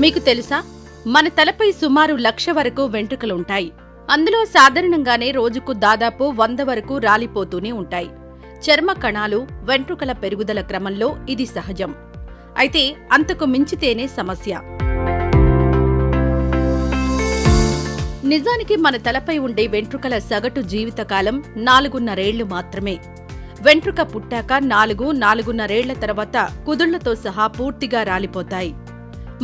మీకు తెలుసా, మన తలపై సుమారు 1,00,000 వరకు వెంట్రుకలుంటాయి. అందులో సాధారణంగానే రోజుకు దాదాపు 100 వరకు రాలిపోతూనే ఉంటాయి. చర్మ కణాలు, వెంట్రుకల పెరుగుదల క్రమంలో ఇది సహజం. అయితే అంతకు మించితేనే సమస్య. నిజానికి మన తలపై ఉండే వెంట్రుకల సగటు జీవితకాలం 4.5 ఏళ్లు మాత్రమే. వెంట్రుక పుట్టాక 4-4.5 ఏళ్ల తర్వాత కుదుళ్లతో సహా పూర్తిగా రాలిపోతాయి.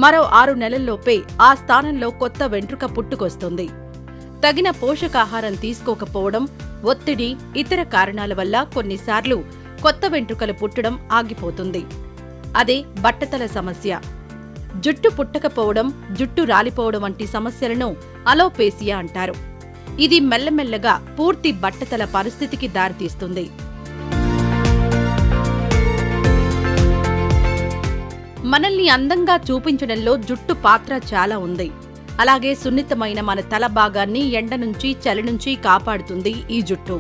మరో 6 నెలల్లోపే ఆ స్థానంలో కొత్త వెంట్రుక పుట్టుకొస్తుంది. తగిన పోషకాహారం తీసుకోకపోవడం, ఒత్తిడి, ఇతర కారణాల వల్ల కొన్నిసార్లు కొత్త వెంట్రుకలు పుట్టడం ఆగిపోతుంది. అదే బట్టతల సమస్య. జుట్టు పుట్టకపోవడం, జుట్టు రాలిపోవడం వంటి సమస్యలను అలోపేసియా అంటారు. ఇది మెల్లమెల్లగా పూర్తి బట్టతల పరిస్థితికి దారితీస్తుంది. మనల్ని అందంగా చూపించడంలో జుట్టు పాత్ర చాలా ఉంది. అలాగే సున్నితమైన మన తల భాగాన్ని ఎండ నుంచి, చలి నుంచి కాపాడుతుంది ఈ జుట్టు.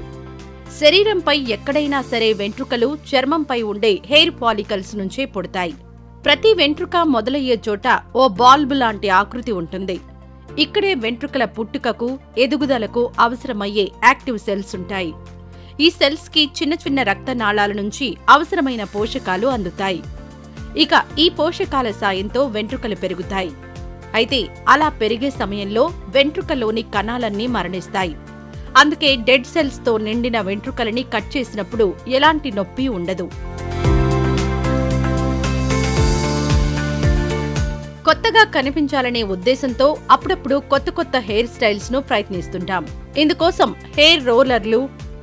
శరీరంపై ఎక్కడైనా సరే వెంట్రుకలు చర్మంపై ఉండే హెయిర్ పాలికల్స్ నుంచే పుడతాయి. ప్రతి వెంట్రుక మొదలయ్యే చోట ఓ బాల్బ్ లాంటి ఆకృతి ఉంటుంది. ఇక్కడే వెంట్రుకల పుట్టుకకు, ఎదుగుదలకు అవసరమయ్యే యాక్టివ్ సెల్స్ ఉంటాయి. ఈ సెల్స్ కి చిన్న చిన్న రక్తనాళాల నుంచి అవసరమైన పోషకాలు అందుతాయి. ఇక ఈ పోషకాల సాయంతో వెంట్రుకలు పెరుగుతాయి. అయితే అలా పెరిగే సమయంలో వెంట్రుకలోని కణాలన్నీ మరణిస్తాయి. అందుకే డెడ్ సెల్స్ తో నిండిన వెంట్రుకలని కట్ చేసినప్పుడు ఎలాంటి నొప్పి ఉండదు. కొత్తగా కనిపించాలనే ఉద్దేశంతో అప్పుడప్పుడు కొత్త కొత్త హెయిర్ స్టైల్స్ ను ప్రయత్నిస్తుంటాం. ఇందుకోసం హెయిర్ రోలర్లు,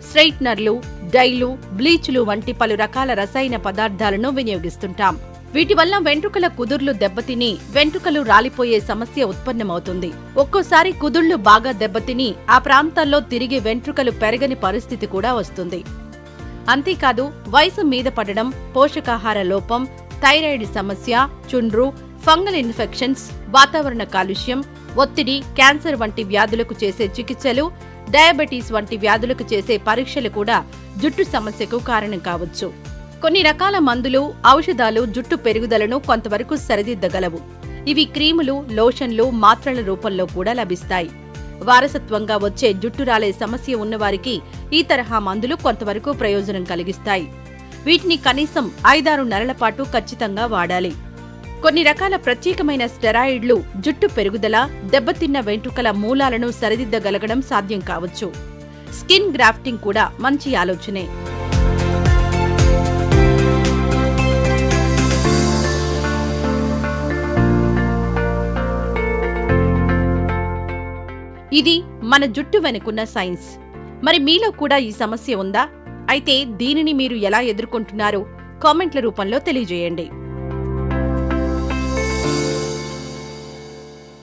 స్ట్రెయిట్నర్లు, డైలు, బ్లీచ్లు వంటి పలు రకాల రసాయన పదార్థాలను వినియోగిస్తుంటాం. వీటి వల్ల వెంట్రుకల కుదుర్లు దెబ్బతిని వెంట్రుకలు రాలిపోయే సమస్య ఉత్పన్నమవుతుంది. ఒక్కోసారి కుదుళ్లు బాగా దెబ్బతిని ఆ ప్రాంతాల్లో తిరిగి వెంట్రుకలు పెరగని పరిస్థితి కూడా వస్తుంది. అంతేకాదు, వయసు మీద పడడం, పోషకాహార లోపం, థైరాయిడ్ సమస్య, చుండ్రు, ఫంగల్ ఇన్ఫెక్షన్స్, వాతావరణ కాలుష్యం, ఒత్తిడి, క్యాన్సర్ వంటి వ్యాధులకు చేసే చికిత్సలు, డయాబెటీస్ వంటి వ్యాధులకు చేసే పరీక్షలు కూడా జుట్టు సమస్యకు కారణం కావచ్చు. కొన్ని రకాల మందులు, ఔషధాలు జుట్టు పెరుగుదలను కొంతవరకు సరిదిద్దగలవు. ఇవి క్రీములు, లోషన్లు, మాత్రల రూపంలో కూడా లభిస్తాయి. వారసత్వంగా వచ్చే జుట్టు రాలే సమస్య ఉన్నవారికి ఈ తరహా మందులు కొంతవరకు ప్రయోజనం కలిగిస్తాయి. వీటిని కనీసం 5-6 నెలల పాటు ఖచ్చితంగా వాడాలి. కొన్ని రకాల ప్రత్యేకమైన స్టెరాయిడ్లు జుట్టు పెరుగుదల, దెబ్బతిన్న వెంట్రుకల మూలాలను సరిదిద్దగలగడం సాధ్యం కావచ్చు. స్కిన్ గ్రాఫ్టింగ్ కూడా మంచి ఆలోచనే. ఇది మన జుట్టు వెనుకున్న సైన్స్. మరి మీలో కూడా ఈ సమస్య ఉందా? అయితే దీనిని మీరు ఎలా ఎదుర్కొంటున్నారో కామెంట్ల రూపంలో తెలియజేయండి.